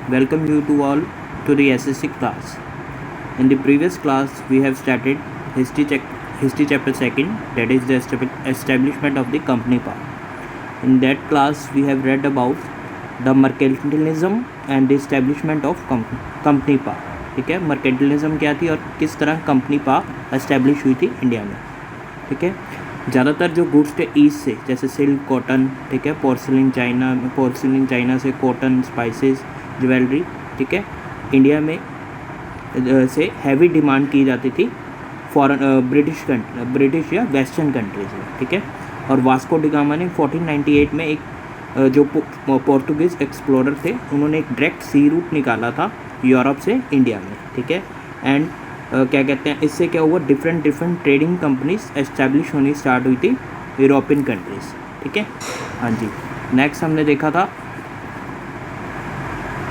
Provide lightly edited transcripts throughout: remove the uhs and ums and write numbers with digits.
Welcome you to all to the SSC class. In the previous class, we have started history chapter second, that is the establishment of the company power. In that class, we have read about the mercantilism and the establishment of company power. ठीक है, mercantilism क्या थी और किस तरह company power establish हुई थी India में. ठीक है, ज़्यादातर जो गुड्स थे ईस्ट से, जैसे सिल्क, कॉटन, ठीक है, पोर्सिलिन चाइना से कॉटन, स्पाइसेस, ज्वेलरी, ठीक है, इंडिया में से हैवी डिमांड की जाती थी फॉरेन ब्रिटिश या वेस्टर्न कंट्रीज में. ठीक है, और वास्को डी गामा ने 1498 में एक जो पोर्तुगीज़ एक्सप्लोरर थे, उन्होंने एक डायरेक्ट सी रूट निकाला था यूरोप से इंडिया में. ठीक है, एंड क्या कहते हैं, इससे क्या हुआ, डिफरेंट ट्रेडिंग कंपनीज एस्टैब्लिश होनी स्टार्ट हुई थी यूरोपियन कंट्रीज़. ठीक है, हाँ जी. नेक्स्ट हमने देखा था,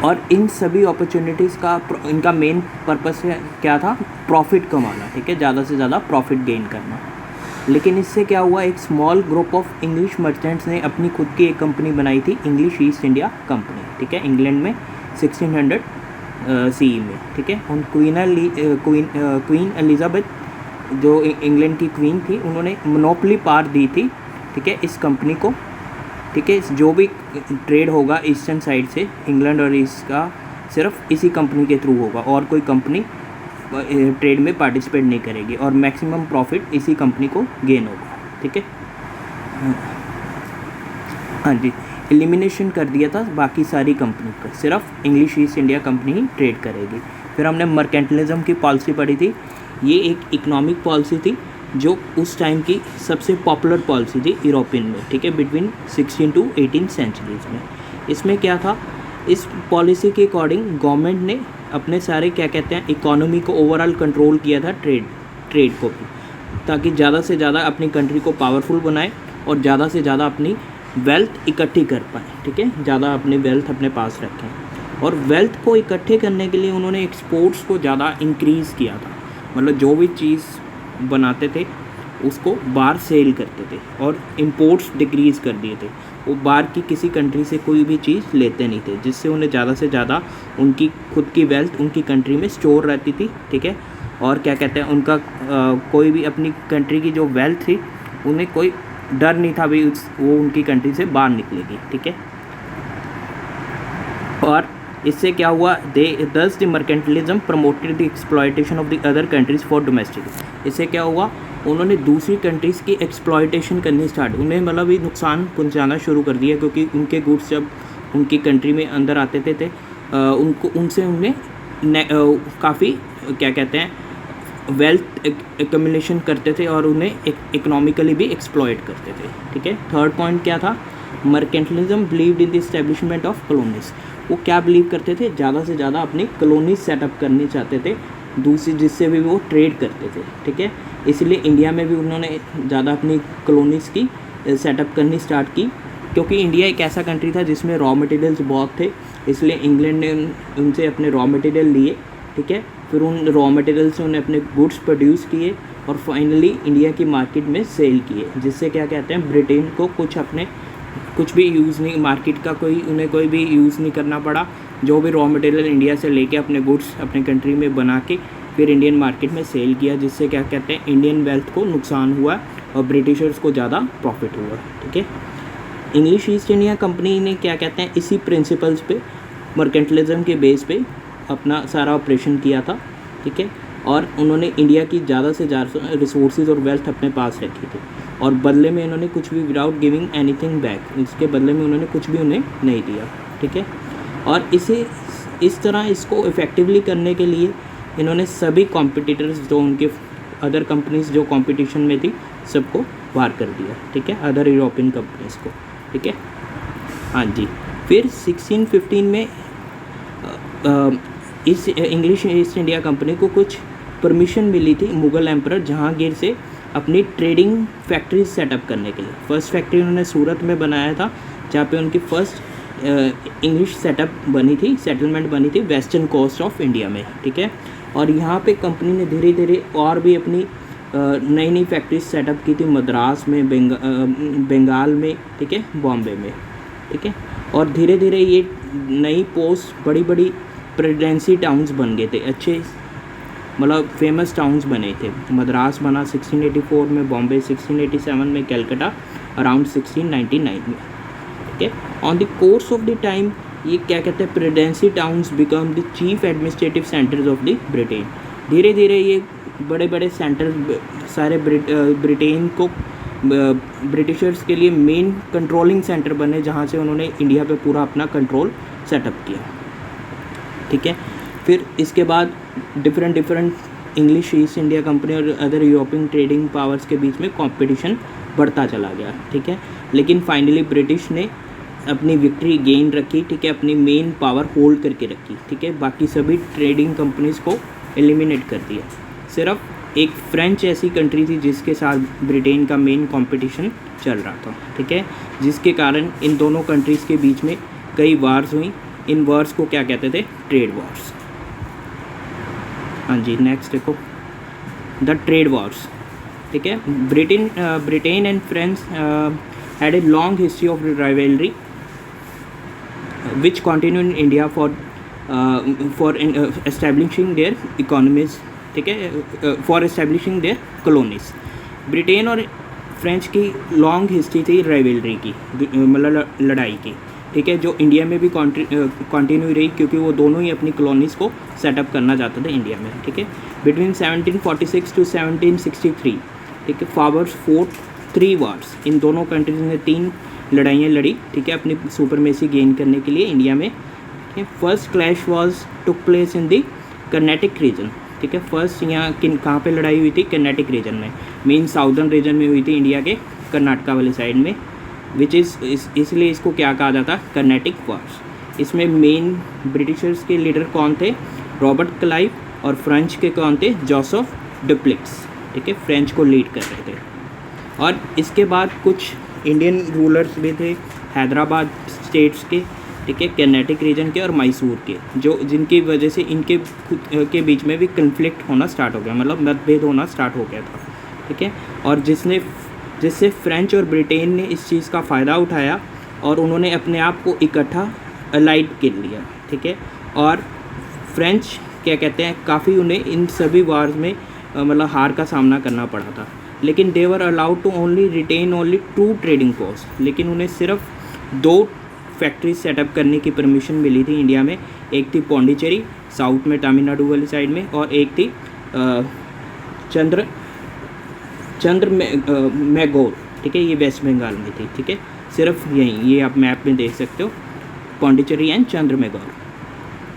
और इन सभी अपॉर्चुनिटीज़ का इनका मेन पर्पस क्या था, प्रॉफिट कमाना. ठीक है, ज़्यादा से ज़्यादा प्रॉफिट गेन करना. लेकिन इससे क्या हुआ, एक small group of English merchants ने अपनी खुद की एक कंपनी बनाई थी, इंग्लिश ईस्ट इंडिया कंपनी. ठीक है, इंग्लैंड में 1600 CE में. ठीक है, उन क्वीन एलिजाबेथ जो इंग्लैंड की क्वीन थी, उन्होंने मोनोपोली पावर दी थी. ठीक है, इस कंपनी को. ठीक है, जो भी ट्रेड होगा ईस्टर्न साइड से इंग्लैंड और ईस्ट का, सिर्फ इसी कंपनी के थ्रू होगा और कोई कंपनी ट्रेड में पार्टिसिपेट नहीं करेगी, और मैक्सिमम प्रॉफिट इसी कंपनी को गेन होगा. ठीक है, हाँ जी. एलिमिनेशन कर दिया था बाकी सारी कंपनी का, सिर्फ इंग्लिश ईस्ट इंडिया कंपनी ही ट्रेड करेगी. फिर हमने मर्केंटिलिज्म की पॉलिसी पढ़ी थी. ये एक इकोनॉमिक पॉलिसी थी जो उस टाइम की सबसे पॉपुलर पॉलिसी थी यूरोपियन में. ठीक है, बिटवीन 16 to 18 सेंचुरीज़ में. इसमें क्या था, इस पॉलिसी के अकॉर्डिंग गवर्नमेंट ने अपने सारे क्या कहते हैं इकोनॉमी को ओवरऑल कंट्रोल किया था, ट्रेड को भी, ताकि ज़्यादा से ज़्यादा अपनी कंट्री को पावरफुल बनाए और ज़्यादा से ज़्यादा अपनी वेल्थ इकट्ठी कर पाए. ठीक है, ज़्यादा अपनी वेल्थ अपने पास रखें, और वेल्थ को इकट्ठे करने के लिए उन्होंने एक्सपोर्ट्स को ज़्यादा इंक्रीज़ किया था. मतलब जो भी चीज़ बनाते थे उसको बाहर सेल करते थे, और इंपोर्ट्स डिक्रीज़ कर दिए थे. वो बाहर की किसी कंट्री से कोई भी चीज़ लेते नहीं थे, जिससे उन्हें ज़्यादा से ज़्यादा उनकी खुद की वेल्थ उनकी कंट्री में स्टोर रहती थी. ठीक है, और क्या कहते हैं, उनका कोई भी अपनी कंट्री की जो वेल्थ थी, उन्हें कोई डर नहीं था भी वो उनकी कंट्री से बाहर निकलेगी. ठीक है, और इससे क्या हुआ, दस the mercantilism promoted the exploitation of the other countries for domestic. इससे क्या हुआ, उन्होंने दूसरी कंट्रीज़ की एक्सप्लॉयटेशन करनी स्टार्ट, उन्हें मतलब ये नुकसान पहुंचाना शुरू कर दिया, क्योंकि उनके गुड्स जब उनकी कंट्री में अंदर आते थे उनसे उन्हें काफ़ी क्या कहते हैं वेल्थ एक्यूमुलेशन करते थे, और उन्हें इकोनॉमिकली भी एक्सप्लॉयट करते थे. ठीक है, थर्ड पॉइंट क्या था, mercantilism believed in the establishment of colonies. वो क्या बिलीव करते थे, ज़्यादा से ज़्यादा अपनी कॉलोनीज सेटअप करनी चाहते थे दूसरी, जिससे भी वो ट्रेड करते थे. ठीक है, इसलिए इंडिया में भी उन्होंने ज़्यादा अपनी कॉलोनीज़ की सेटअप करनी स्टार्ट की, क्योंकि इंडिया एक ऐसा कंट्री था जिसमें रॉ मटेरियल्स बहुत थे. इसलिए इंग्लैंड ने उनसे अपने रॉ मटेरियल लिए. ठीक है, फिर उन रॉ मटेरियल से उन्हें अपने गुड्स प्रोड्यूस किए और फाइनली इंडिया की मार्केट में सेल किए, जिससे क्या कहते हैं, ब्रिटेन को कुछ भी यूज़ नहीं, मार्केट का उन्हें कोई भी यूज़ नहीं करना पड़ा. जो भी रॉ मटेरियल इंडिया से लेके अपने गुड्स अपने कंट्री में बना के फिर इंडियन मार्केट में सेल किया, जिससे क्या कहते हैं इंडियन वेल्थ को नुकसान हुआ और ब्रिटिशर्स को ज़्यादा प्रॉफिट हुआ. ठीक है, इंग्लिश ईस्ट इंडिया कंपनी ने क्या कहते हैं इसी प्रिंसिपल्स पे, मर्केंटिलिज्म के बेस पे अपना सारा ऑपरेशन किया था. ठीक है, और उन्होंने इंडिया की ज़्यादा से ज़्यादा रिसोर्सेज और वेल्थ अपने पास रखी थी, और बदले में इन्होंने कुछ भी विदाउट गिविंग एनीथिंग बैक, इसके बदले में उन्होंने कुछ भी उन्हें नहीं दिया. ठीक है, और इस तरह इसको इफ़ेक्टिवली करने के लिए इन्होंने सभी कॉम्पिटिटर्स जो उनके अदर कंपनीज जो कंपटीशन में थी सबको बाहर कर दिया. ठीक है, अदर यूरोपियन कंपनीज को. ठीक है, हाँ जी. फिर 1615 में इस इंग्लिश ईस्ट इंडिया कंपनी को कुछ परमिशन मिली थी मुग़ल एम्परर जहांगीर से अपनी ट्रेडिंग फैक्ट्रीज सेटअप करने के लिए. फर्स्ट फैक्ट्री उन्होंने सूरत में बनाया था, जहाँ पे उनकी फर्स्ट इंग्लिश सेटलमेंट बनी थी वेस्टर्न कोस्ट ऑफ इंडिया में. ठीक है, और यहाँ पे कंपनी ने धीरे धीरे और भी अपनी नई नई फैक्ट्रीज सेटअप की थी, मद्रास में, बंगाल में. ठीक है, बॉम्बे में. ठीक है, और धीरे धीरे ये नई पोस्ट बड़ी बड़ी प्रेसिडेंसी टाउन्स बन गए थे, अच्छे मतलब फेमस टाउन्स बने थे। मद्रास बना 1684 में, बॉम्बे 1687 में, कलकत्ता अराउंड 1699 में। ठीक है, on the course of the time ये क्या कहते हैं, presidency towns become the chief administrative centres of the Britain. धीरे धीरे ये बड़े बड़े सेंटर सारे ब्रिटेन को ब्रिटिशर्स के लिए मेन कंट्रोलिंग सेंटर बने, जहाँ से उन्होंने इंडिया पे पूरा अपना कंट्रोल सेटअप किया। ठीक है, फिर इसके बाद different English East India company और अदर यूरोपियन ट्रेडिंग पावर्स के बीच में कंपटीशन बढ़ता चला गया। ठीक है, लेकिन फाइनली ब्रिटिश ने अपनी विक्ट्री गेन रखी। ठीक है, अपनी मेन पावर होल्ड करके रखी। ठीक है, बाकी सभी ट्रेडिंग कंपनीज़ को एलिमिनेट कर दिया। सिर्फ एक फ्रेंच ऐसी कंट्री थी जिसके साथ ब्रिटेन का मेन कंपटीशन चल रहा था। ठीक है, जिसके कारण इन दोनों कंट्रीज़ के बीच में कई वार्स हुई। इन वार्स को क्या कहते थे, ट्रेड वार्स। हाँ जी, नेक्स्ट देखो, द ट्रेड वार्स। ठीक है, Britain and France had a long history of rivalry which continue in India for establishing their economies। ठीक है, for establishing their colonies। Britain और फ्रेंच की लॉन्ग हिस्ट्री थी राइवलरी की, मतलब लड़ाई की। ठीक है, जो इंडिया में भी कंटिन्यू रही, क्योंकि वो दोनों ही अपनी कॉलोनीज़ को सेटअप करना चाहते थे इंडिया में। ठीक है, बिटवीन 1746 टू 1763। ठीक है, फावर्स फोर्ट 3 वार्स। इन दोनों कंट्रीज ने 3 लड़ाइयाँ लड़ी। ठीक है, अपनी सुपरमेसी गेन करने के लिए इंडिया में। ठीक है, first clash was took place in the Carnatic region. ठीक है, फर्स्ट यहाँ कहाँ पे लड़ाई हुई थी, कर्नाटिक रीजन में, मेन साउदर्न रीजन में हुई थी, इंडिया के कर्नाटका वाले साइड में, विच इज़ इसलिए इसको क्या कहा जाता, कर्नाटिक वार्स। इसमें मेन ब्रिटिशर्स के लीडर कौन थे, रॉबर्ट क्लाइव, और फ्रेंच के कौन थे, जोसेफ डुप्लेक्स। ठीक है, फ्रेंच को लीड कर रहे थे। और इसके बाद कुछ इंडियन रूलर्स भी थे, हैदराबाद स्टेट्स के। ठीक है, कर्नाटिक रीजन के और मैसूर के, जो जिनकी वजह से इनके खुद के बीच में भी कन्फ्लिक्ट होना स्टार्ट हो गया, मतलब मतभेद होना स्टार्ट हो गया था। ठीक है, और जिससे फ्रेंच और ब्रिटेन ने इस चीज़ का फ़ायदा उठाया और उन्होंने अपने आप को इकट्ठा अलाइड कर लिया। ठीक है, और फ्रेंच क्या कहते हैं, काफ़ी उन्हें इन सभी वार्स में मतलब हार का सामना करना पड़ा था। लेकिन they were allowed to only retain only 2 trading post. लेकिन उन्हें सिर्फ 2 फैक्ट्री सेटअप करने की परमिशन मिली थी इंडिया में। एक थी पौंडीचेरी साउथ में, तमिलनाडु वाली साइड में, और एक थी मैगोर। ठीक है, ये वेस्ट बंगाल में थी। ठीक है, सिर्फ यहीं, ये आप मैप में देख सकते हो, पौंडीचेरी एंड चंद्रमेगौर।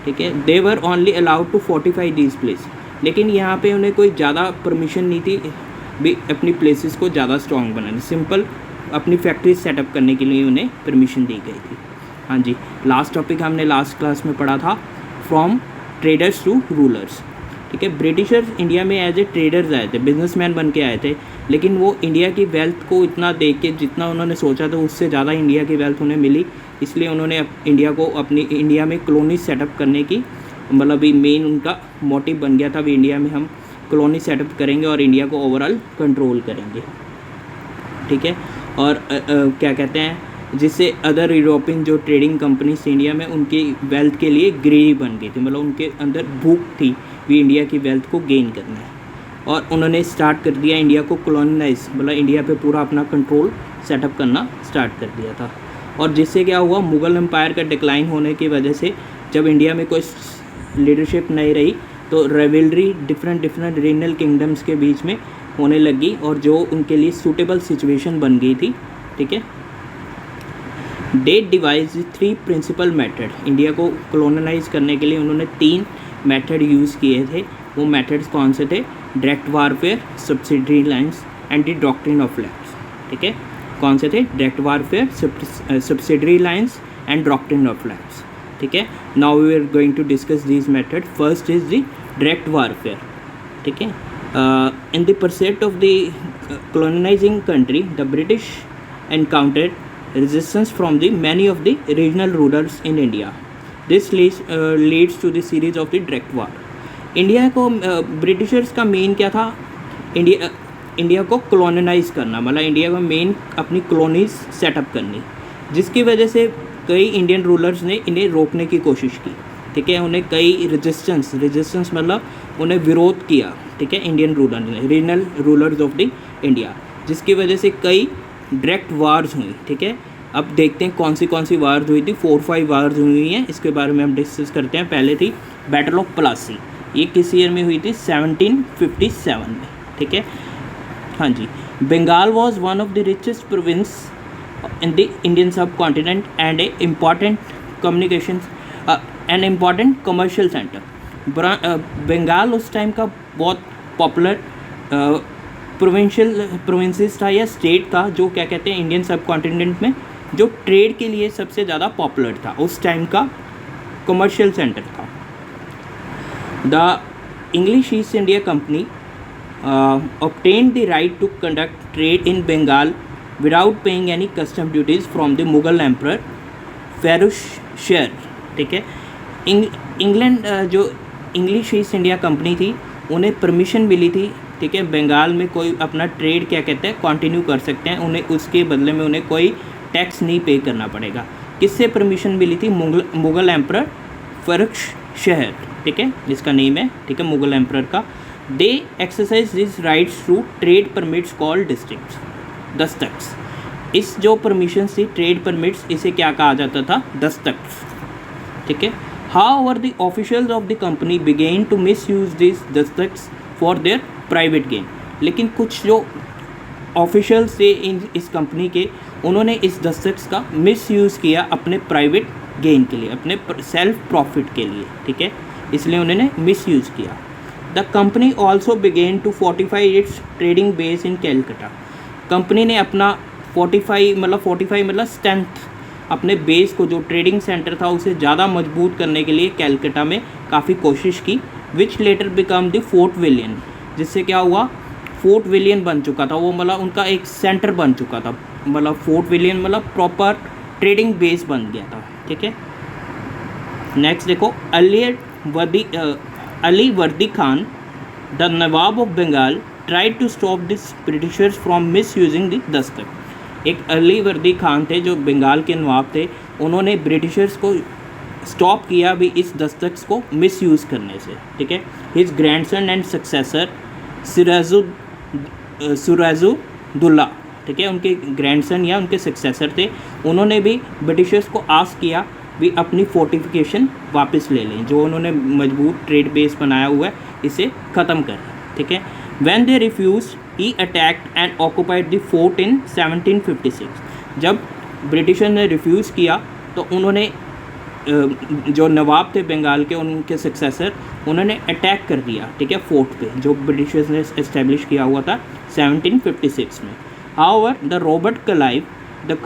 ठीक है, they were only allowed to fortify these place. लेकिन यहाँ पे उन्हें कोई ज़्यादा परमिशन नहीं थी भी अपनी प्लेसेस को ज़्यादा स्ट्रॉन्ग बनाने, सिंपल अपनी फैक्ट्री सेटअप करने के लिए उन्हें परमिशन दी गई थी। हाँ जी, लास्ट टॉपिक हमने लास्ट क्लास में पढ़ा था, फ्रॉम ट्रेडर्स टू रूलर्स। ठीक है, ब्रिटिशर्स इंडिया में एज ए ट्रेडर्स आए थे, बिजनेसमैन बन के आए थे, लेकिन वो इंडिया की वेल्थ को इतना देख के, जितना उन्होंने सोचा था उससे ज़्यादा इंडिया की वेल्थ उन्हें मिली, इसलिए उन्होंने इंडिया को अपनी इंडिया में कॉलोनी सेटअप करने की मतलब भी मेन उनका मोटिव बन गया था भी इंडिया में हम कॉलोनी सेटअप करेंगे और इंडिया को ओवरऑल कंट्रोल करेंगे। ठीक है, और क्या कहते हैं, जिससे अदर यूरोपियन जो ट्रेडिंग कंपनीज थी इंडिया में, उनकी वेल्थ के लिए ग्रीडी बन गई थी, मतलब उनके अंदर भूख थी भी इंडिया की वेल्थ को गेन करना है। और उन्होंने स्टार्ट कर दिया इंडिया को कॉलोनाइज, मतलब इंडिया पे पूरा अपना कंट्रोल सेटअप करना स्टार्ट कर दिया था। और जिससे क्या हुआ, मुग़ल एम्पायर का डिक्लाइन होने की वजह से जब इंडिया में कोई लीडरशिप नहीं रही तो राइवलरी डिफरेंट रीजनल किंगडम्स के बीच में होने लगी, और जो उनके लिए सूटेबल सिचुएशन बन गई थी। ठीक है, that devised 3 principal method. India को कॉलोनाइज करने के लिए उन्होंने 3 मेथड यूज़ किए थे। वो मेथड्स कौन से थे, direct warfare, subsidiary lines and the doctrine of lapse. ठीक है, कौन से थे, direct warfare, subsidiary lines and doctrine of lapse. ठीक है, now we are going to discuss this method. First is the direct warfare. ठीक है, in the percept of the colonizing country, the British encountered resistance from the many of the regional rulers in India. This leads to the series of the direct war. India को Britishers का main क्या था, India को colonise करना, मतलब India को main अपनी colonies setup करनी, जिसकी वजह से कई इंडियन रूलर्स ने इन्हें रोकने की कोशिश की, ठीक है। उन्हें कई रेजिस्टेंस मतलब उन्हें विरोध किया, ठीक है, इंडियन रूलर ने, regional rulers of the India, जिसकी वजह से कई डायरेक्ट वार्स हुई, ठीक है। अब देखते हैं कौन सी वार्स हुई थी। 4-5 वार्स हुई हैं, इसके बारे में हम डिस्कस करते हैं। पहले थी बैटल ऑफ प्लासी, ये किस ईयर में हुई थी? 1757 में, ठीक है। हाँ जी। Bengal was one of the richest province in the Indian subcontinent and a important communication and important commercial centre. Bengal उस टाइम का बहुत पॉपुलर प्रोविंसेस था या स्टेट था, जो क्या कहते हैं इंडियन सब कॉन्टिनेंट में जो ट्रेड के लिए सबसे ज़्यादा पॉपुलर था, उस टाइम का कमर्शियल सेंटर था। The English East India company obtained the right to conduct trade in Bengal without paying any custom duties from the Mughal emperor Firuz Shah, ठीक है। इंग्लैंड जो इंग्लिश ईस्ट इंडिया कंपनी थी, उन्हें permission मिली थी, ठीक है, बंगाल में कोई अपना ट्रेड क्या कहते हैं कंटिन्यू कर सकते हैं, उन्हें उसके बदले में उन्हें कोई टैक्स नहीं पे करना पड़ेगा। किससे परमिशन मिली थी? मुग़ल एम्परर फर्रुख शाह, ठीक है, जिसका नेम है, ठीक है, मुग़ल एम्परर का। They exercise this rights through trade permits called districts, दस्तख्त। इस जो परमिशन थी ट्रेड परमिट्स, इसे क्या कहा जाता था? दस्तख्त, ठीक है। However, the officials of the company began to misuse these दस्तख्त for their private gain। लेकिन कुछ जो ऑफिशियल्स थे इस कंपनी के, उन्होंने इस दस्तख्त का मिसयूज़ किया अपने प्राइवेट गेन के लिए, अपने सेल्फ प्रॉफिट के लिए, ठीक है, इसलिए उन्होंने मिसयूज़ किया। The company also began to fortify its trading base in Calcutta. Company ने अपना फोर्टिफाई मतलब स्ट्रेंथ, अपने बेस को, जो ट्रेडिंग सेंटर था, उसे ज़्यादा मजबूत करने के लिए कैलकाटा में काफ़ी कोशिश की। विच लेटर बिकम द फोर्ट विलियन, जिससे क्या हुआ? फोर्ट विलियन बन चुका था वो, मतलब उनका एक सेंटर बन चुका था, मतलब फोर्ट विलियन मतलब प्रॉपर ट्रेडिंग बेस बन गया था, ठीक है। नेक्स्ट देखो, Ali Vardi Khan the nawab of Bengal tried to stop this Britishers from misusing the दस्तख्त। एक अली वर्दी खान थे जो बंगाल के नवाब थे, उन्होंने ब्रिटिशर्स को स्टॉप किया भी इस दस्तख्त को मिसयूज़ करने से, ठीक है। His grandson and successor Sirajuddaula, ठीक है, उनके ग्रैंडसन या उनके सक्सेसर थे, उन्होंने भी ब्रिटिशर्स को आस्क किया भी अपनी फोर्टिफिकेशन वापस ले लें, जो उन्होंने मजबूत ट्रेड बेस बनाया हुआ है इसे ख़त्म करें, ठीक है। When they refuse he attacked and occupied the fort in 1756। जब ब्रिटिशर ने रिफ्यूज़ किया तो उन्होंने जो नवाब थे बंगाल के, उनके सक्सेसर, उन्होंने अटैक कर दिया, ठीक है, फोर्ट पे जो ब्रिटिशर्स ने इस्टेब्लिश किया हुआ था 1756 में। However the Robert Clive the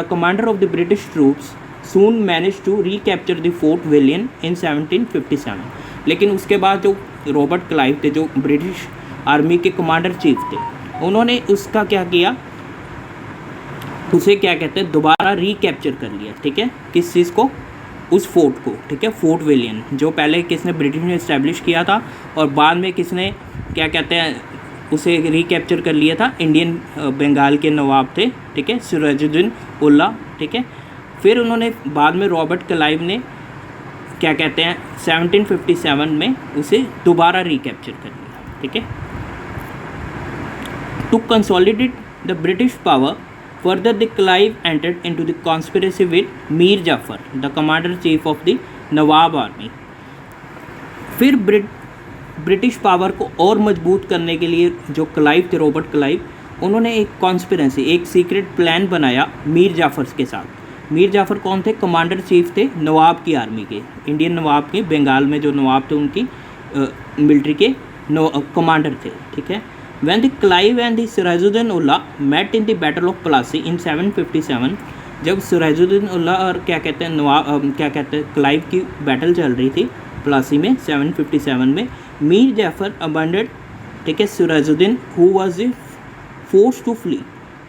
commander of the British troops soon manage to recapture the fort William in 1757। लेकिन उसके बाद जो रॉबर्ट क्लाइव थे, जो ब्रिटिश आर्मी के कमांडर चीफ थे, उन्होंने उसका क्या किया, उसे क्या कहते हैं, दोबारा रिकैप्चर कर लिया, ठीक है। किस चीज़ को? उस फोर्ट को, ठीक है, फोर्ट विलियन, जो पहले किसने, ब्रिटिश ने इस्टेब्लिश किया था और बाद में किसने क्या कहते हैं उसे रिकैप्चर कर लिया था? इंडियन बंगाल के नवाब थे, ठीक है, सिराजुद्दौला, ठीक है। फिर उन्होंने बाद में रॉबर्ट क्लाइव ने क्या कहते हैं 1757 में उसे दोबारा रिकैप्चर कर लिया, ठीक है। To consolidate the British power further, the Clive entered into the conspiracy with Mir Jafar, the commander chief of the nawab army. फिर ब्रिटिश पावर को और मजबूत करने के लिए जो क्लाइव थे, रॉबर्ट क्लाइव, उन्होंने एक कॉन्स्पिरेसी, एक सीक्रेट प्लान बनाया मीर जाफ़र के साथ। मीर जाफ़र कौन थे? कमांडर चीफ थे नवाब की आर्मी के, इंडियन नवाब के, बंगाल में जो नवाब थे उनकी मिलिट्री के कमांडर थे, ठीक है। When the Clive and the Sirajuddin-Ullah met in the Battle of Plassey in 757, जब सिराजुद्दौला और क्या कहते हैं नवाब क्या कहते हैं क्लाइव की बैटल चल रही थी प्लासी में 757 में, मीर जाफ़र अबंडेड, ठीक है, Sirajuddin who was the force to flee.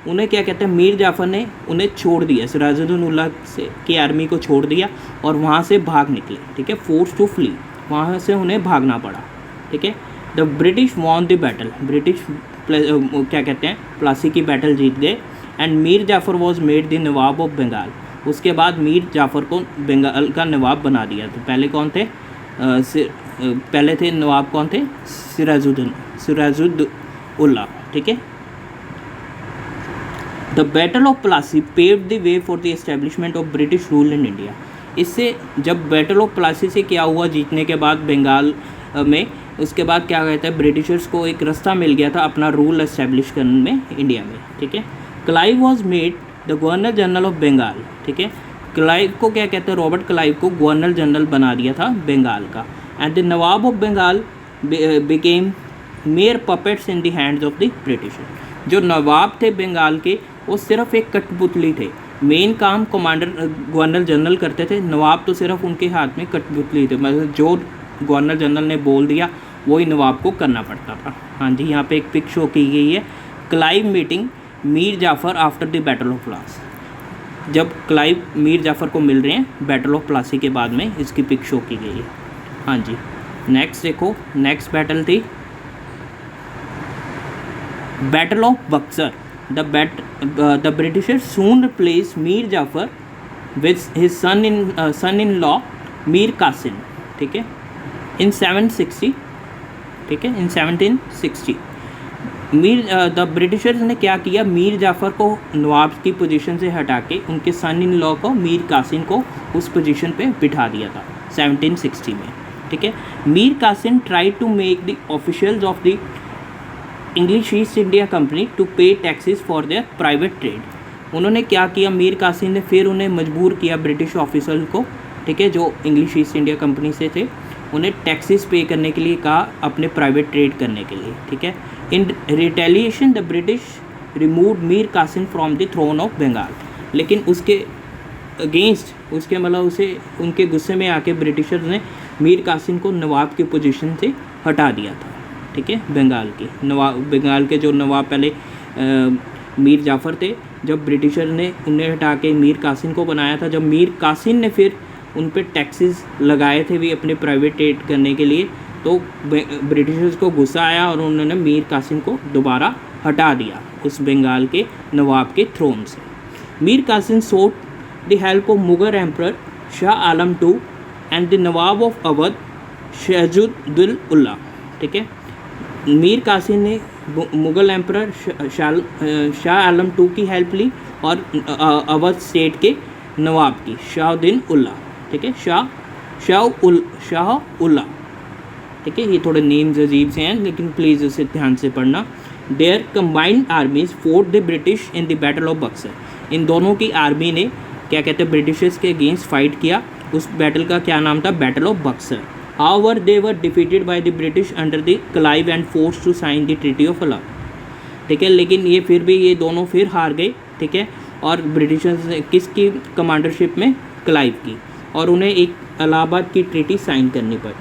उन्हें क्या कहते हैं, मीर जाफ़र ने उन्हें छोड़ दिया, सिराजुद्दौला से की आर्मी को छोड़ दिया और वहाँ से भाग निकले, ठीक है, फोर्स टू फ्ली, वहाँ से उन्हें भागना पड़ा, ठीक है। The British won the battle, British क्या कहते हैं प्लासी की बैटल जीत गए। And Mir Jafar was made the nawab of Bengal, उसके बाद मीर जाफ़र को बंगाल का नवाब बना दिया। तो पहले कौन थे? पहले थे नवाब कौन थे? सिराजुद्दौला, ठीक है। The battle of Plassey paved the way for the establishment of British rule in India. इससे जब बैटल ऑफ प्लासी से क्या हुआ, जीतने के बाद बंगाल में, उसके बाद क्या कहते हैं, ब्रिटिशर्स को एक रास्ता मिल गया था अपना रूल एस्टेब्लिश करने में इंडिया में, ठीक है। Clive was made the governor general of Bengal, ठीक है। क्लाइव को क्या कहते हैं, रॉबर्ट क्लाइव को गवर्नर जनरल बना दिया था बंगाल का। And the nawab of Bengal became mere puppets in the hands of the Britisher. जो नवाब थे बंगाल के वो सिर्फ एक कठपुतली थे, मेन काम कमांडर गवर्नर जनरल करते थे, नवाब तो सिर्फ उनके हाथ में कठपुतली थे, मतलब जो गवर्नर जनरल ने बोल दिया वही नवाब को करना पड़ता था। हाँ जी, यहाँ पे एक पिक शो की गई है, Clive meeting Mir Jafar after the battle of Plassey. जब क्लाइव मीर जाफ़र को मिल रहे हैं बैटल ऑफ प्लासी के बाद में, इसकी पिक शो की गई है। हाँ जी, नेक्स्ट देखो, नेक्स्ट बैटल थी battle of Buxar. The Britishers soon replace Mir Jafar with his son in law Mir Qasim, ठीक है, इन 760, ठीक है, इन 1760। द ब्रिटिशर्स ने क्या किया, मीर जाफ़र को नवाब की पोजीशन से हटा के उनके सन इन लॉ को मीर कासिम को उस पोजीशन पे बिठा दिया था 1760 में, ठीक है। Mir Qasim try to make the officials of the English East India Company to pay taxes for their private trade. उन्होंने क्या किया, मीर कासिम ने फिर उन्हें मजबूर किया ब्रिटिश ऑफिसर को, ठीक है, जो इंग्लिश ईस्ट इंडिया कंपनी से थे, उन्हें टैक्सेस पे करने के लिए कहा अपने प्राइवेट ट्रेड करने के लिए, ठीक है। In retaliation the British remove Mir Qasim from the throne of Bengal. लेकिन उसके अगेंस्ट, उसके मतलब उसे उनके गुस्से में आके ब्रिटिशर ने मीर कासिम को नवाब की पोजीशन से हटा दिया था, ठीक है। बंगाल के जो नवाब पहले मीर जाफ़र थे, जब ब्रिटिशर ने उन्हें हटा के मीर कासिम को बनाया था, जब मीर कासिम ने फिर उन पे टैक्सेस लगाए थे भी अपने प्राइवेट ट्रेड करने के लिए, तो ब्रिटिशर्स को गुस्सा आया और उन्होंने मीर कासिम को दोबारा हटा दिया उस बंगाल के नवाब के थ्रोन से। Mir Qasim sought the help of Mughal emperor Shah Alam II and the nawab of Awadh Sirajuddaula, ठीक है। मीर कासिम ने मुगल एम्परर शाह आलम II की हेल्प ली और अवध स्टेट के नवाब की शाहुद्दीन उल्ला, ठीक है, शाह उल्ला, ठीक है। ये थोड़े नेम्स अजीब से हैं लेकिन प्लीज़ उसे ध्यान से पढ़ना। Their combined armies fought the British in the battle of Buxar. इन दोनों की आर्मी ने क्या कहते हैं ब्रिटिशर्स के अगेंस्ट फाइट किया। उस बैटल का क्या नाम था, battle of Buxar. However they were defeated by the British under the Clive and force to sign the treaty of अला, ठीक है। लेकिन ये फिर भी ये दोनों फिर हार गए, ठीक है। और ब्रिटिशर्स ने किसकी कमांडरशिप में, क्लाइव की, और उन्हें एक इलाहाबाद की ट्रीटी साइन करनी पड़ी,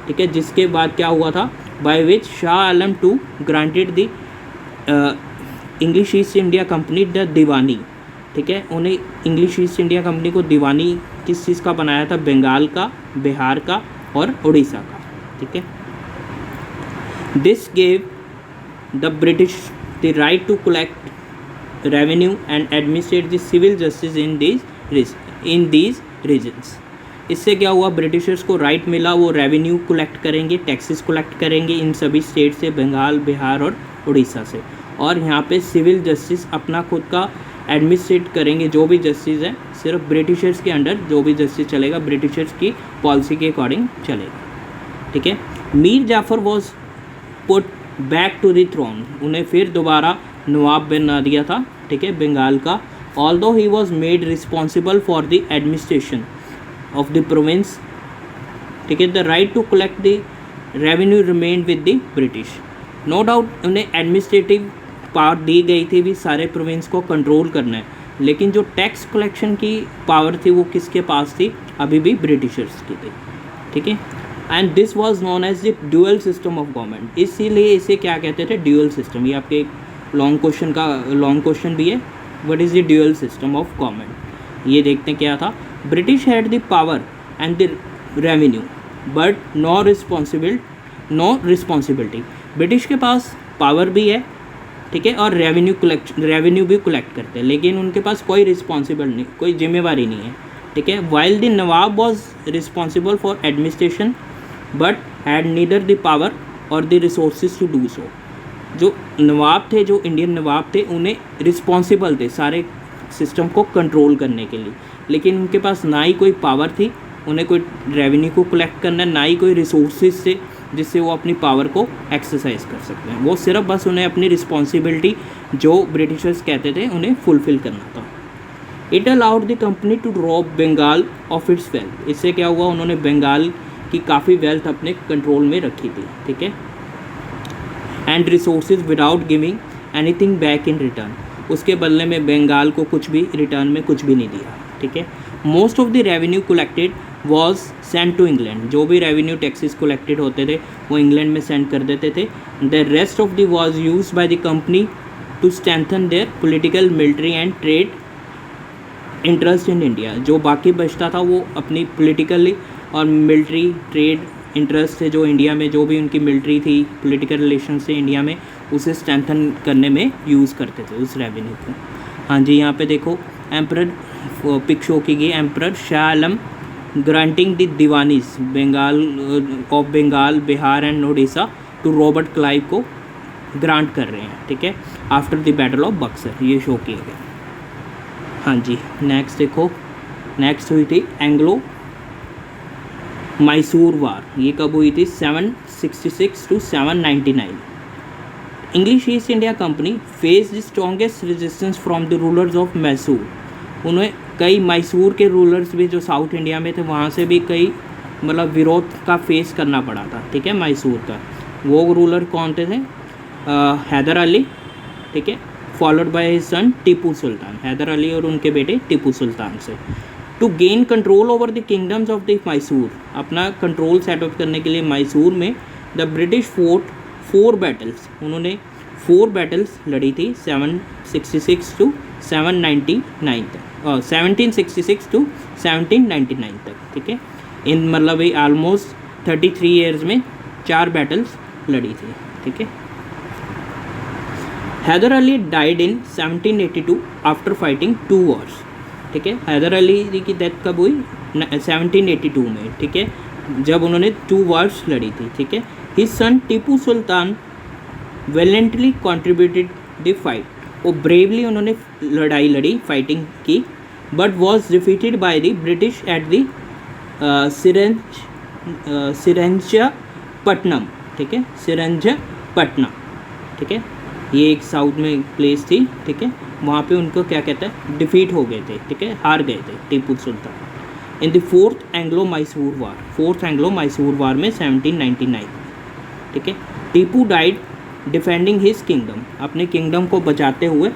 ठीक है। जिसके बाद क्या हुआ था, by which Shah Alam II granted the English East India Company the Diwani, ठीक है। उन्हें इंग्लिश ईस्ट इंडिया कंपनी को दीवानी किस चीज़ का बनाया था, बंगाल का, बिहार का और उड़ीसा का, ठीक है। This gave the British the right to collect revenue and administrate the civil justice in these regions. इससे क्या हुआ, ब्रिटिशर्स को राइट मिला, वो रेवेन्यू कलेक्ट करेंगे, टैक्सेस कलेक्ट करेंगे इन सभी स्टेट से, बंगाल, बिहार और उड़ीसा से, और यहाँ पे सिविल जस्टिस अपना खुद का एडमिनिस्ट्रेट करेंगे। जो भी जस्टिस है सिर्फ ब्रिटिशर्स के अंडर जो भी जस्टिस चलेगा ब्रिटिशर्स की पॉलिसी के अकॉर्डिंग चलेगा, ठीक है। Mir Jafar was put back to the throne, उन्हें फिर दोबारा नवाब बना दिया था, ठीक है, बंगाल का। Although he was made responsible for the administration of the province, ठीक है। The right to collect the revenue remained with the British. No doubt उन्हें एडमिनिस्ट्रेटिव पावर दी गई थी भी सारे प्रोविंस को कंट्रोल करना है, लेकिन जो टैक्स कलेक्शन की पावर थी वो किसके पास थी, अभी भी ब्रिटिशर्स की थी, ठीक है। And this was known as the dual system of government, इसीलिए इसे क्या कहते थे, ड्यूअल सिस्टम। ये आपके एक लॉन्ग क्वेश्चन भी है, what is the dual system of government. ये देखते हैं क्या था, British had the power and the revenue but no responsibility. British के पास पावर भी है, ठीक है, और रेवेन्यू भी कलेक्ट करते हैं, लेकिन उनके पास कोई रिस्पॉन्सिबल नहीं, कोई जिम्मेवारी नहीं है, ठीक है। While the nawab was responsible for administration but had neither the power और the resources to do so. जो नवाब थे, जो इंडियन नवाब थे, उन्हें रिस्पॉन्सिबल थे सारे सिस्टम को कंट्रोल करने के लिए, लेकिन उनके पास ना ही कोई पावर थी, उन्हें कोई रेवेन्यू को कलेक्ट करना, ना ही कोई रिसोर्सेज थे जिससे वो अपनी पावर को एक्सरसाइज कर सकते हैं। वो सिर्फ बस उन्हें अपनी रिस्पॉन्सिबिलिटी जो ब्रिटिशर्स कहते थे उन्हें फुलफ़िल करना था। It allowed the company to rob Bengal of its wealth. इससे क्या हुआ, उन्होंने बंगाल की काफ़ी वेल्थ अपने कंट्रोल में रखी थी, ठीक है, and resources without giving anything back in return. उसके बदले में बंगाल को कुछ भी रिटर्न में कुछ भी नहीं दिया, ठीक है। Most of the revenue collected was send to England. जो भी रेवेन्यू टैक्सेस कलेक्टेड होते थे वो इंग्लैंड में सेंड कर देते थे। The rest of the was use by the company to strengthen their political, military and trade interest in India. जो बाकी बचता था वो अपनी पॉलिटिकल और मिलिट्री ट्रेड इंटरेस्ट थे, जो इंडिया में जो भी उनकी मिलिट्री थी, पॉलिटिकल रिलेशन से इंडिया में, उसे स्ट्रेंथन करने में यूज़ करते थे उस रेवेन्यू को। हाँ जी, यहाँ पे देखो एम्परर पिक शो की गई, emperor Shah Alam granting the diwanis Bengal of Bengal, Bihar and Odisha to Robert Clive को ग्रांट कर रहे हैं, ठीक है, after the battle of Buxar. ये शो किया गया। हाँ जी, नेक्स्ट देखो, नेक्स्ट हुई थी एंग्लो मैसूर वार। ये कब हुई थी, 766 to 799। English East India company face the strongest resistance from the rulers of Mysore. उन्हें कई मैसूर के रूलर्स भी जो साउथ इंडिया में थे वहाँ से भी कई मतलब विरोध का फेस करना पड़ा था, ठीक है, मैसूर का। वो रूलर कौन थे? हैदर अली, ठीक है, followed by his son Tipu Sultan. Haidar Ali और उनके बेटे टीपू सुल्तान से। To gain control over the kingdoms of the Mysore, अपना कंट्रोल सेटअप करने के लिए मैसूर में द ब्रिटिश फोर्ट 4 बैटल्स। उन्होंने 4 बैटल्स लड़ी थी 766 to 799 तक, 1766 to 1799 तक, ठीक है। इन मतलब ये ऑलमोस्ट 33 ईयर्स में 4 बैटल्स लड़ी थी, ठीक है। Hyder Ali died in 1782 after fighting 2 wars, ठीक है। हैदर अली जी की डेथ कब हुई? 1782 में, ठीक है, जब उन्होंने 2 वॉर्स लड़ी थी, ठीक है। His son Tipu Sultan valiantly contributed the fight. वो ब्रेवली उन्होंने लड़ाई लड़ी, फाइटिंग की, but was defeated by the British at the Srirangapatnam, ठीक है, सिरंजपट्टनम, ठीक है। ये एक साउथ में एक प्लेस थी, ठीक है, वहाँ पे उनको क्या कहता है, डिफीट हो गए थे, ठीक है, हार गए थे Tipu Sultan. In the 4th Anglo Mysore war, 4th Anglo Mysore war में 1799, ठीक है। Tipu died defending his kingdom, अपने किंगडम को बचाते हुए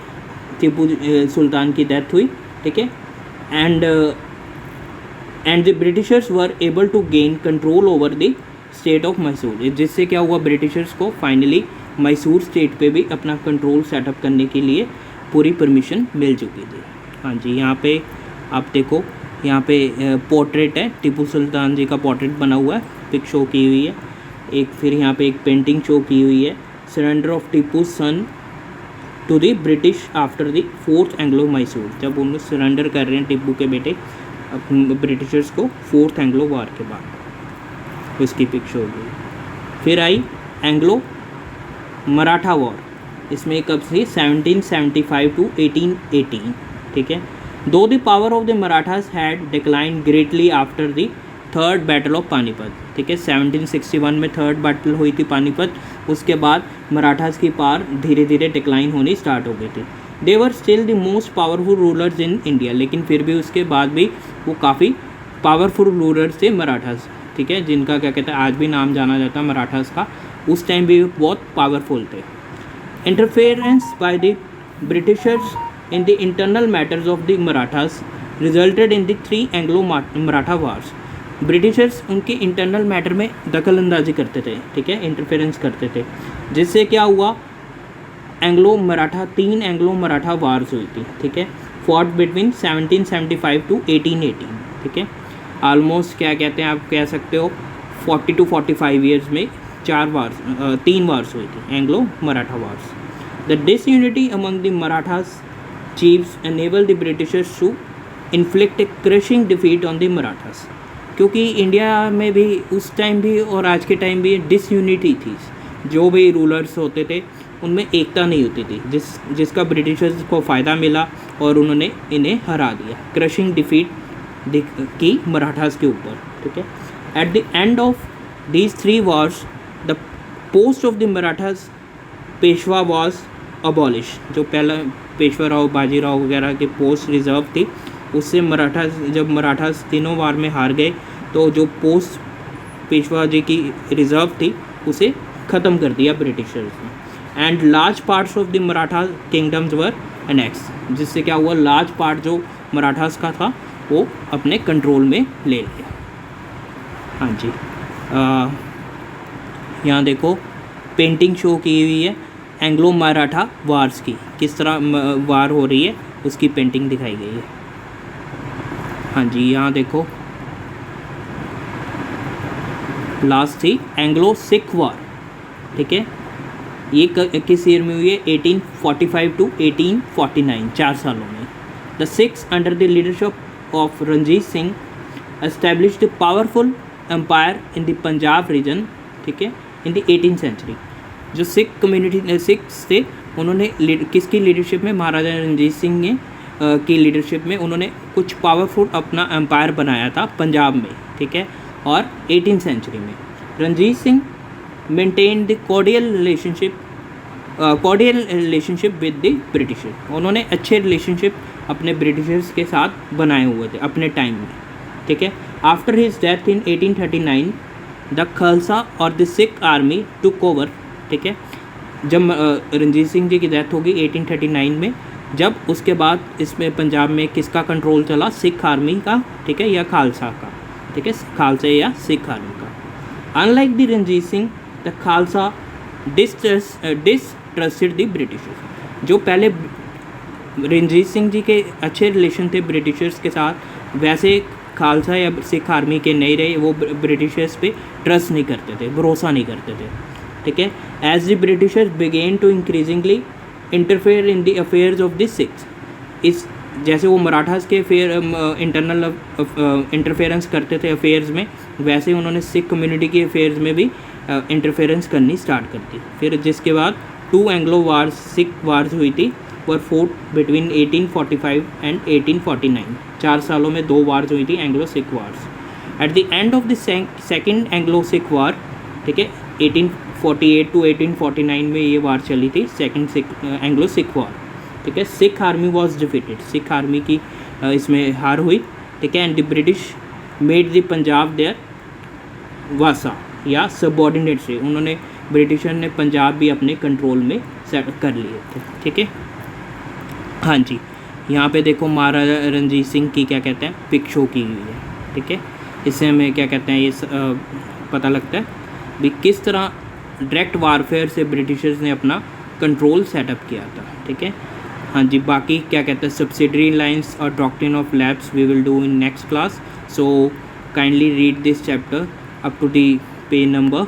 टीपू सुल्तान की डेथ हुई, ठीक है। And the Britishers were able to gain control over the state of Mysore, जिससे क्या हुआ, ब्रिटिशर्स को फाइनली मैसूर स्टेट पे भी अपना कंट्रोल सेटअप करने के लिए पूरी परमिशन मिल चुकी थी। हाँ जी, यहाँ पे आप देखो, यहाँ पे पोर्ट्रेट है, टीपू सुल्तान जी का पोर्ट्रेट बना हुआ है, पिक शो की हुई है एक। फिर यहाँ पे एक पेंटिंग शो की हुई है, surrender of Tipu son to the British after the 4th Anglo Mysore, जब उन लोग सरेंडर कर रहे हैं टीपू के बेटे ब्रिटिशर्स को 4th एंग्लो वार के बाद, उसकी पिक शो हुई। फिर आई एंग्लो मराठा वॉर, इसमें कब से 1775 to 1818, ठीक है। दो the power of the Marathas had decline greatly after the 3rd battle of Panipat, ठीक है। 1761 में 3rd बैटल हुई थी पानीपत, उसके बाद मराठास की पावर धीरे धीरे डिक्लाइन होनी स्टार्ट हो गई थी। They were still the most powerful rulers in India, लेकिन फिर भी उसके बाद भी वो काफ़ी पावरफुल रूलर्स थे मराठास, ठीक है, जिनका क्या कहते हैं आज भी नाम जाना जाता है मराठास का। उस टाइम भी बहुत पावरफुल थे। Interference by the Britishers in the internal matters of the Marathas resulted in the 3 Anglo Maratha wars. Britishers उनके इंटरनल मैटर में दखल अंदाजी करते थे, ठीक है, इंटरफेरेंस करते थे, जिससे क्या हुआ, 3 एंग्लो मराठा वार्स हुई थी, ठीक है, फॉट बिटवीन 1775 to 1818, ठीक है। ऑलमोस्ट क्या कहते हैं, आप कह सकते हो 40 to 45 ईयर्स में 3 वार्स हुई थी, Anglo Maratha wars. The disunity among the Marathas chiefs enable the Britishers to inflict a crushing defeat on the Marathas. क्योंकि इंडिया में भी उस टाइम भी और आज के टाइम भी डिसयूनिटी थी, जो भी रूलर्स होते थे उनमें एकता नहीं होती थी, जिसका ब्रिटिशर्स को फ़ायदा मिला और उन्होंने इन्हें हरा दिया, क्रशिंग डिफीट की मराठास के ऊपर। ठीक है, eight the end of these 3 Wars the post of the Marathas Peshwa was abolish. जो पहला पेशवा राव, बाजीराव वगैरह के पोस्ट रिजर्व थी, उससे मराठास, जब मराठास तीनों वार में हार गए तो जो पोस्ट पेशवा जी की रिजर्व थी उसे ख़त्म कर दिया ब्रिटिशर्स ने। And large parts of the Maratha kingdoms were annex, जिससे क्या हुआ, लार्ज पार्ट जो मराठास का था वो अपने कंट्रोल में ले लिया। हाँ जी, यहाँ देखो पेंटिंग शो की हुई है एंग्लो मराठा वार्स की, किस तरह वार हो रही है उसकी पेंटिंग दिखाई गई है। हाँ जी, यहाँ देखो लास्ट थी एंग्लो सिख वार। ठीक है, ये किस ईयर में हुई है, 1845 टू 1849, 4 सालों में। The Sikhs under the leadership of Ranjit Singh established the powerful empire in the Punjab region. ठीक है, इन द 18th सेंचुरी। जो सिख कम्युनिटी सिख्स थे उन्होंने किसकी लीडरशिप में, महाराजा रणजीत सिंह ने की लीडरशिप में उन्होंने कुछ पावरफुल अपना एम्पायर बनाया था पंजाब में। ठीक है, और 18th सेंचुरी में Ranjit Singh maintain the cordial relationship with the Britishers. उन्होंने अच्छे रिलेशनशिप अपने ब्रिटिशर्स के साथ बनाए हुए थे अपने टाइम में। ठीक है, after his death in 1839 the Khalsa और the Sikh army took over. ठीक है, जब रणजीत सिंह जी की डेथ होगी 1839 में, जब उसके बाद इसमें पंजाब में किसका कंट्रोल चला, सिख आर्मी का। ठीक है, या खालसा का। ठीक है, खालसा या सिख आर्मी का। Unlike the Ranjit Singh the Khalsa distrusted the Britishers. जो पहले रणजीत सिंह जी के अच्छे रिलेशन थे ब्रिटिशर्स के साथ, वैसे खालसा या सिख आर्मी के नहीं रहे। वो ब्रिटिशर्स पे ट्रस्ट नहीं करते थे, भरोसा नहीं करते थे। ठीक है, as the Britishers began to increasingly interfere in the affairs of the Sikhs. इस जैसे वो मराठास के इंटरनल इंटरफेरेंस करते थे अफेयर्स में, वैसे उन्होंने सिख कम्युनिटी के अफेयर्स में भी इंटरफेरेंस करनी स्टार्ट कर दी। फिर जिसके बाद 2 एंग्लो वार्स, सिख वार्स हुई थी, वर फोर्ट बिटवीन 1845 एंड 1849। 4 सालों में 2 वार्स हुई थी, Anglo Sikh wars. At the end of the second Anglo Sikh war, ठीक है, 1848 टू 1849 में ये वार चली थी, सेकेंड एंग्लो सिख वार। ठीक है, Sikh army was defeated, Sikh army की इसमें हार हुई। ठीक है, and the British made the Punjab their vassal या सबऑर्डिनेट से, उन्होंने ब्रिटिशर ने पंजाब भी अपने कंट्रोल में सेट कर लिए थे। ठीक है, हाँ जी, यहाँ पे देखो महाराजा रणजीत सिंह की क्या कहते हैं पिक शो की हुई है। ठीक है, इससे हमें क्या कहते हैं ये पता लगता है भी किस तरह डायरेक्ट वारफेयर से ब्रिटिशर्स ने अपना कंट्रोल सेटअप किया था। ठीक है, हाँ जी, बाकी क्या कहते हैं सब्सिडरी लाइंस और doctrine of lapse we will do in next class. So kindly read this chapter up to the page number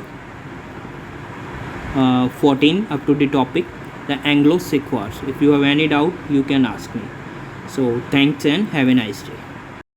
14 up to the topic the Anglo-Sikh Wars. If you have any doubt, you can ask me. So thanks and have a nice day.